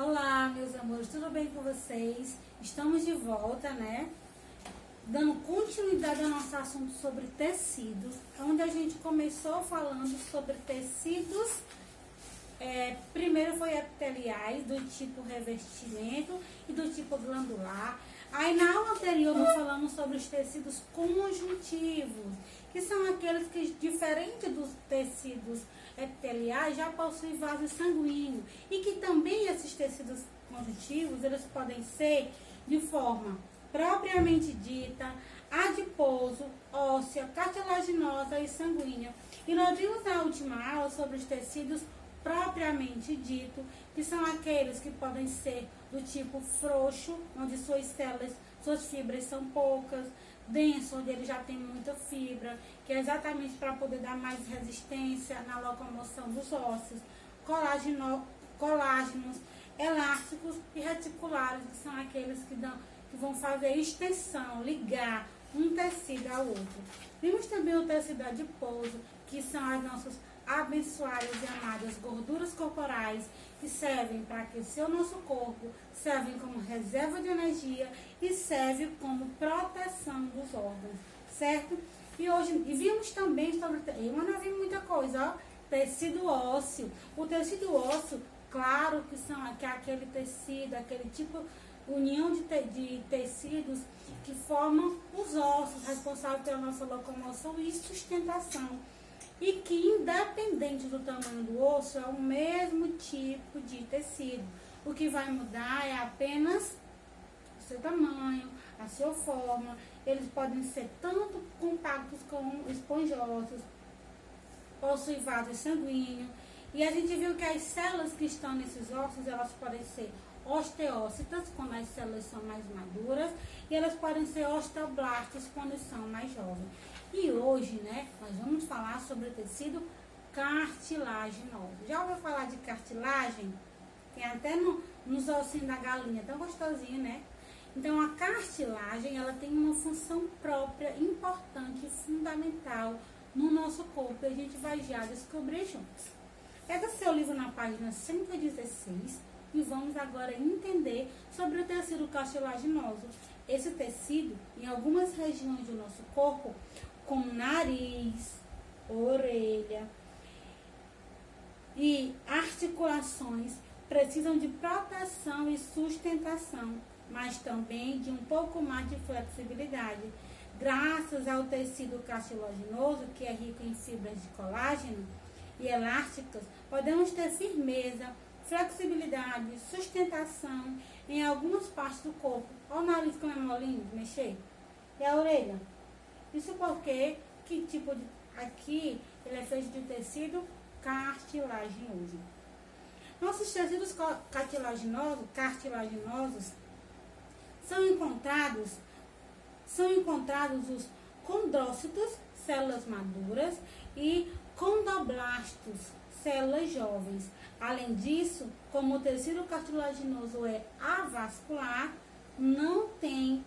Olá, meus amores, tudo bem com vocês? Estamos de volta, né? Dando continuidade ao nosso assunto sobre tecidos, onde a gente começou falando sobre tecidos. Primeiro foi epiteliais, do tipo revestimento e do tipo glandular. Aí na aula anterior nós falamos sobre os tecidos conjuntivos, que são aqueles que, diferente dos tecidos epiteliais, já possuem vaso sanguíneo. E que também esses tecidos conjuntivos, eles podem ser de forma propriamente dita, adiposo, óssea, cartilaginosa e sanguínea. E nós vimos na última aula sobre os tecidos propriamente dito, que são aqueles que podem ser do tipo frouxo, onde suas células, suas fibras são poucas, denso, onde ele já tem muita fibra, que é exatamente para poder dar mais resistência na locomoção dos ossos, colágenos, elásticos e reticulares, que são aqueles que vão fazer extensão, ligar um tecido ao outro. Vimos também o tecido adiposo, que são as nossas abençoadas e amadas gorduras corporais, que servem para aquecer o nosso corpo, servem como reserva de energia e servem como proteção dos órgãos, certo? E vimos também sobre, eu não vi muita coisa, ó, tecido ósseo. O tecido ósseo, claro que é aquele tecido, aquele tipo, união de tecidos que formam os ossos, responsáveis pela nossa locomoção e sustentação. E que, independente do tamanho do osso, é o mesmo tipo de tecido. O que vai mudar é apenas o seu tamanho, a sua forma. Eles podem ser tanto compactos como esponjosos, possuem vaso sanguíneo. E a gente viu que as células que estão nesses ossos, elas podem ser osteócitas, quando as células são mais maduras, e elas podem ser osteoblastos, quando são mais jovens. E hoje, né, nós vamos falar sobre o tecido cartilaginoso. Já ouviu falar de cartilagem? Tem até nos ossinhos da galinha, tão gostosinho, né? Então, a cartilagem, ela tem uma função própria, importante e fundamental no nosso corpo. E a gente vai já descobrir juntos. Pega seu livro na página 116 e vamos agora entender sobre o tecido cartilaginoso. Esse tecido, em algumas regiões do nosso corpo, como nariz, orelha e articulações, precisam de proteção e sustentação, mas também de um pouco mais de flexibilidade. Graças ao tecido cartilaginoso, que é rico em fibras de colágeno e elásticas, podemos ter firmeza, flexibilidade, sustentação em algumas partes do corpo. Olha o nariz como é molinho, mexer. E a orelha? Isso porque, aqui, ele é feito de tecido cartilaginoso. Nossos tecidos cartilaginosos são encontrados os condrócitos, células maduras, e condoblastos, células jovens. Além disso, como o tecido cartilaginoso é avascular, não tem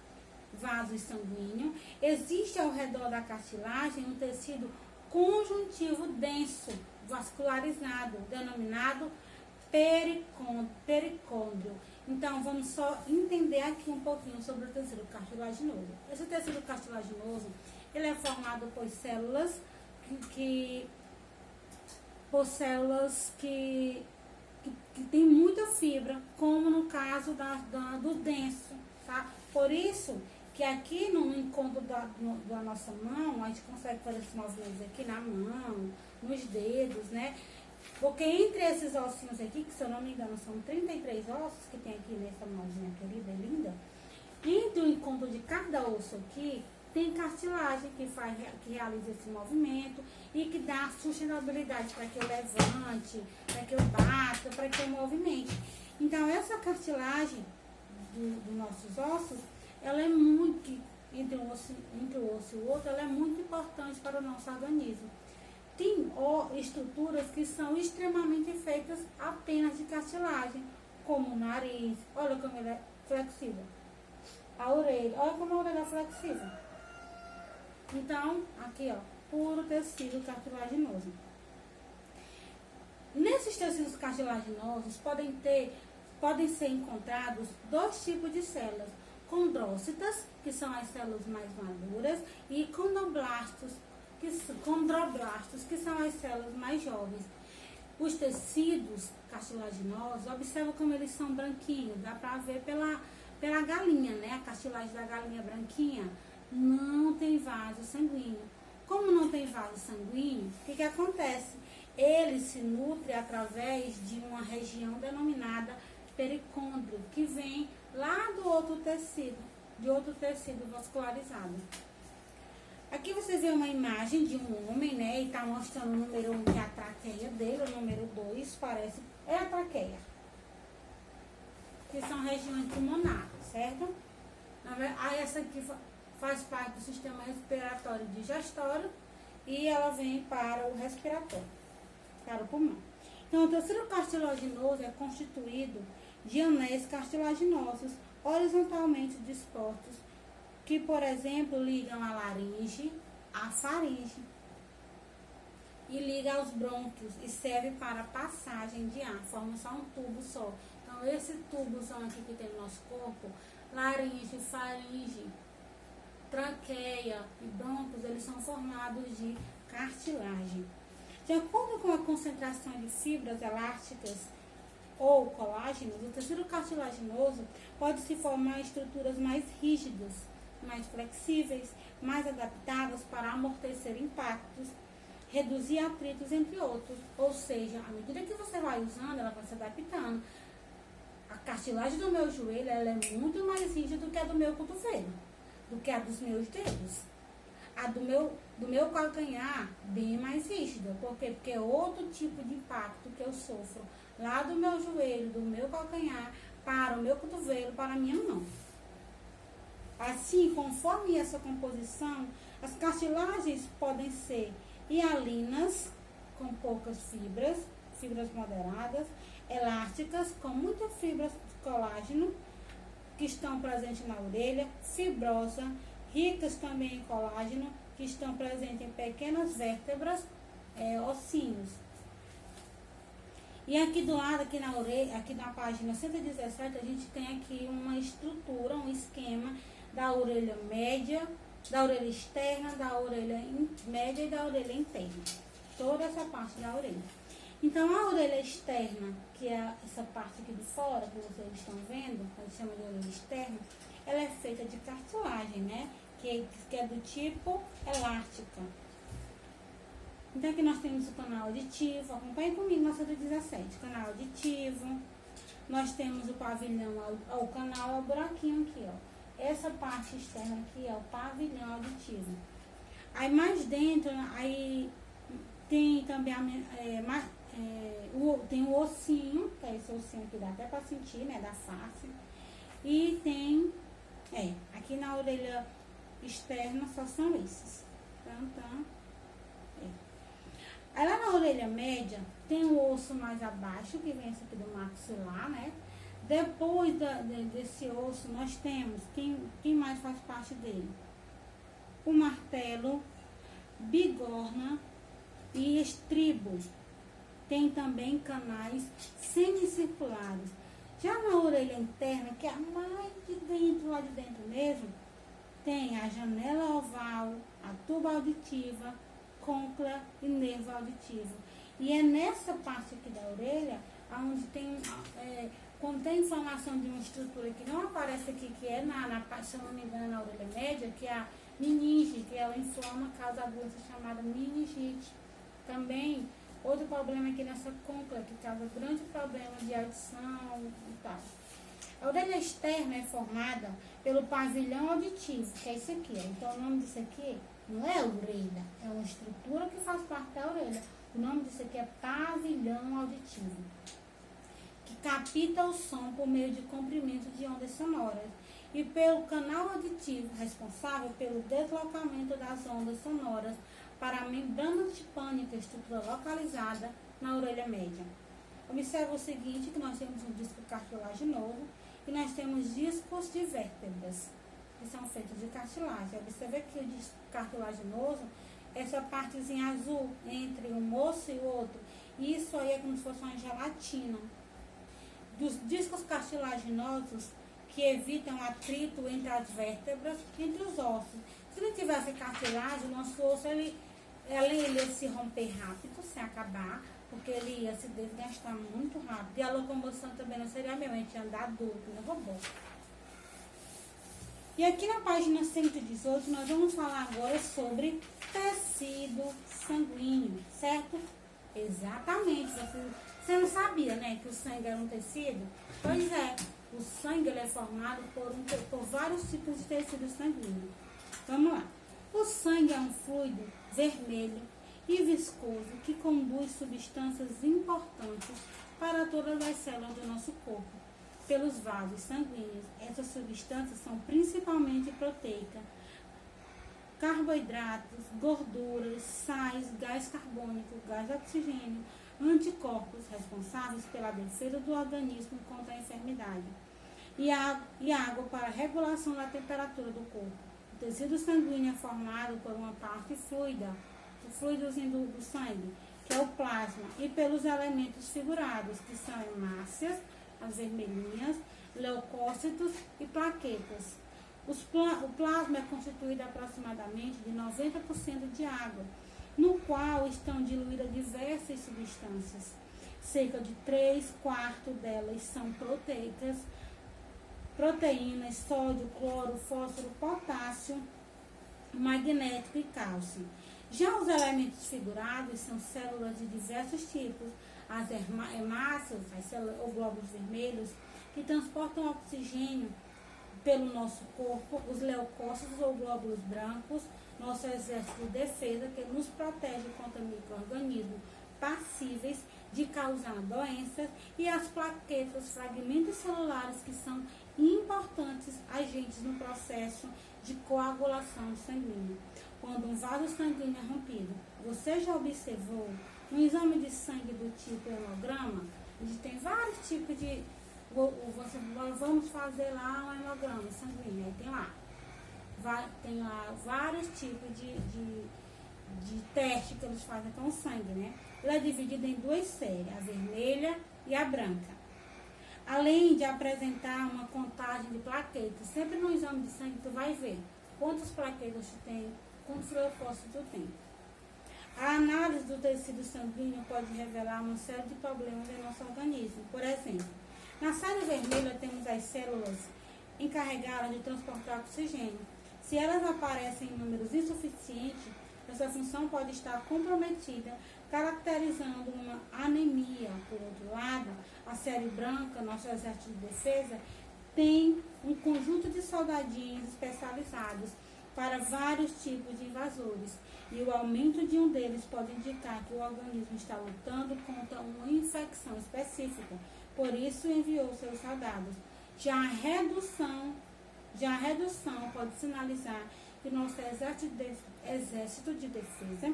vaso sanguíneo, existe ao redor da cartilagem um tecido conjuntivo denso, vascularizado, denominado pericôndrio. Então, vamos só entender aqui um pouquinho sobre o tecido cartilaginoso. Esse tecido cartilaginoso, ele é formado por células que tem muita fibra, como no caso do denso, tá? Por isso que aqui no encontro da nossa mão, a gente consegue fazer esses movimentos aqui na mão, nos dedos, né? Porque entre esses ossinhos aqui, que se eu não me engano são 33 ossos que tem aqui nessa mãozinha querida e linda, entre o encontro de cada osso aqui, tem cartilagem que realiza esse movimento e que dá sustentabilidade para que eu levante, para que eu bata, para que eu movimente. Então, essa cartilagem dos nossos ossos, ela é muito, entre um osso e o outro, ela é muito importante para o nosso organismo. Tem estruturas que são extremamente feitas apenas de cartilagem, como o nariz, olha como ele é flexível. A orelha, olha como a orelha é flexível. Então, aqui, ó, puro tecido cartilaginoso. Nesses tecidos cartilaginosos podem ter podem ser encontrados dois tipos de células, condrócitas, que são as células mais maduras, e condroblastos, que são as células mais jovens. Os tecidos cartilaginosos, observa como eles são branquinhos, dá para ver pela galinha, né? A cartilagem da galinha branquinha não tem vaso sanguíneo. Como não tem vaso sanguíneo, o que acontece? Ele se nutre através de uma região denominada pericôndrio, que vem lá do outro tecido vascularizado. Aqui você vê uma imagem de um homem, né? E está mostrando o número 1, que é a traqueia dele, o número 2 parece, é a traqueia, que são regiões pulmonares, certo? Aí essa aqui faz parte do sistema respiratório digestório e ela vem para o respiratório, para o pulmão. Então, o tecido cartilaginoso é constituído de anéis cartilaginosos horizontalmente dispostos, que, por exemplo, ligam a laringe à faringe e liga aos brônquios e serve para passagem de ar, forma só um tubo só. Então, esse tubozão aqui que tem no nosso corpo, laringe, faringe, traqueia e brônquios, eles são formados de cartilagem. De acordo com a concentração de fibras elásticas ou colágenos, o tecido cartilaginoso pode se formar em estruturas mais rígidas, mais flexíveis, mais adaptadas para amortecer impactos, reduzir atritos, entre outros. Ou seja, à medida que você vai usando, ela vai se adaptando. A cartilagem do meu joelho, ela é muito mais rígida do que a do meu cotovelo, do que a dos meus dedos. A do meu calcanhar, bem mais rígida. Por quê? Porque é outro tipo de impacto que eu sofro lá do meu joelho, do meu calcanhar, para o meu cotovelo, para a minha mão. Assim, conforme essa composição, as cartilagens podem ser hialinas, com poucas fibras moderadas, elásticas, com muitas fibras de colágeno, que estão presentes na orelha, fibrosa, ricas também em colágeno, que estão presentes em pequenas vértebras, ossinhos. E aqui do lado, aqui na orelha, aqui na página 117, a gente tem aqui uma estrutura, um esquema da orelha média, da orelha externa, da orelha média e da orelha interna. Toda essa parte da orelha. Então, a orelha externa, que é essa parte aqui de fora, que vocês estão vendo, a gente chama de orelha externa, ela é feita de cartilagem, né? Que é do tipo elástica. Então, aqui nós temos o canal auditivo, acompanhe comigo na 117, canal auditivo. Nós temos o pavilhão, o canal é o buraquinho aqui, ó. Essa parte externa aqui é o pavilhão auditivo. Aí mais dentro, aí tem também tem o ossinho, que é esse ossinho que dá até para sentir, né, da face. E tem, aqui na orelha externa só são esses. Aí lá na orelha média tem o osso mais abaixo, que vem esse aqui do maxilar, né? Depois desse osso nós temos, quem mais faz parte dele? O martelo, bigorna e estribo. Tem também canais semicirculares. Já na orelha interna, que é a mais de dentro, lá de dentro mesmo, tem a janela oval, a tuba auditiva, cônclea e nervo auditivo. E é nessa parte aqui da orelha, onde tem, quando tem informação de uma estrutura que não aparece aqui, que é se eu não me engano, na orelha média, que é a meninge, que ela inflama, causa a doença chamada meningite. Também, outro problema aqui nessa cônclea, que causa grande problema de audição e tal. A orelha externa é formada pelo pavilhão auditivo, que é isso aqui. Então, o nome disso aqui não é orelha, é uma estrutura que faz parte da orelha. O nome disso aqui é pavilhão auditivo, que capta o som por meio de comprimento de ondas sonoras, e pelo canal auditivo, responsável pelo deslocamento das ondas sonoras para a membrana tipânica, estrutura localizada na orelha média. Observe o seguinte, que nós temos um disco cartilaginoso e nós temos discos de vértebras, que são feitos de cartilagem. Observe aqui o disco cartilaginoso, essa partezinha azul entre um osso e o outro. Isso aí é como se fosse uma gelatina. dos discos cartilaginosos que evitam atrito entre as vértebras e entre os ossos. Se não tivesse cartilagem, o nosso osso ele ia se romper rápido, se acabar, porque ele ia se desgastar muito rápido. E a locomoção também não seria mesmo, a gente ia andar duro, que nem robô. E aqui na página 118, nós vamos falar agora sobre tecido sanguíneo, certo? Exatamente. Você não sabia, né, que o sangue era um tecido? Pois é, o sangue ele é formado por vários tipos de tecido sanguíneo. Vamos lá. O sangue é um fluido vermelho e viscoso que conduz substâncias importantes para todas as células do nosso corpo, pelos vasos sanguíneos. Essas substâncias são principalmente proteicas, carboidratos, gorduras, sais, gás carbônico, gás oxigênio, anticorpos responsáveis pela defesa do organismo contra a enfermidade e água para a regulação da temperatura do corpo. O tecido sanguíneo é formado por uma parte fluida, o fluidozinho do sangue, que é o plasma, e pelos elementos figurados, que são hemácias, as vermelhinhas, leucócitos e plaquetas. O plasma é constituído aproximadamente de 90% de água, no qual estão diluídas diversas substâncias. Cerca de 3/4 delas são proteicas, proteínas, sódio, cloro, fósforo, potássio, magnético e cálcio. Já os elementos figurados são células de diversos tipos, as hemácias, ou glóbulos vermelhos, que transportam oxigênio pelo nosso corpo, os leucócitos ou glóbulos brancos, nosso exército de defesa, que nos protege contra micro-organismos passíveis de causar doenças, e as plaquetas, fragmentos celulares, que são importantes agentes no processo de coagulação sanguínea. Quando um vaso sanguíneo é rompido, você já observou no exame de sangue do tipo hemograma? A gente tem vários tipos de... Vamos fazer lá um hemograma sanguíneo, aí tem lá vários tipos de teste que eles fazem com o sangue, né? Ele é dividido em duas séries, a vermelha e a branca. Além de apresentar uma contagem de plaquetas, sempre no exame de sangue tu vai ver quantas plaquetas tu tem, quantos leucócitos tu tem. A análise do tecido sanguíneo pode revelar uma série de problemas em nosso organismo. Por exemplo, na série vermelha temos as células encarregadas de transportar oxigênio. Se elas aparecem em números insuficientes, essa função pode estar comprometida, caracterizando uma anemia. Por outro lado, a série branca, nosso exército de defesa, tem um conjunto de soldadinhos especializados para vários tipos de invasores, e o aumento de um deles pode indicar que o organismo está lutando contra uma infecção específica, por isso enviou seus soldados. Já a redução pode sinalizar que nosso exército de defesa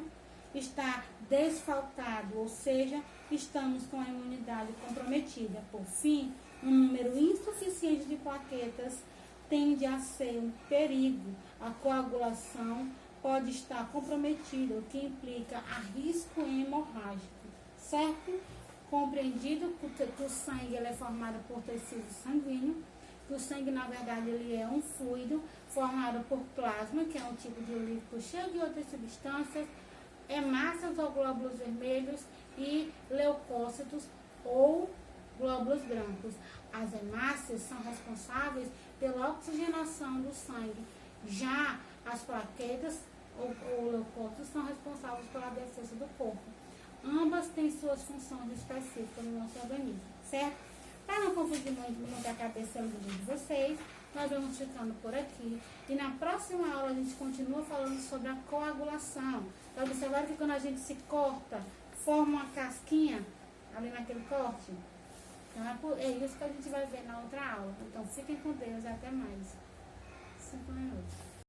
está desfalcado, ou seja, estamos com a imunidade comprometida. Por fim, um número insuficiente de plaquetas tende a ser um perigo. A coagulação pode estar comprometida, o que implica a risco hemorrágico, certo? Compreendido que o sangue ele é formado por tecido sanguíneo, que o sangue, na verdade, ele é um fluido formado por plasma, que é um tipo de líquido cheio de outras substâncias, hemácias ou glóbulos vermelhos e leucócitos ou glóbulos brancos. As hemácias são responsáveis pela oxigenação do sangue, já as plaquetas ou leucócitos são responsáveis pela defesa do corpo. Ambas têm suas funções específicas no nosso organismo, certo? Para não confundir muito a cabeça de vocês, nós vamos ficando por aqui. E na próxima aula a gente continua falando sobre a coagulação. Tá observando que quando a gente se corta, forma uma casquinha ali naquele corte? Então é isso que a gente vai ver na outra aula. Então fiquem com Deus e até mais. 5 minutos.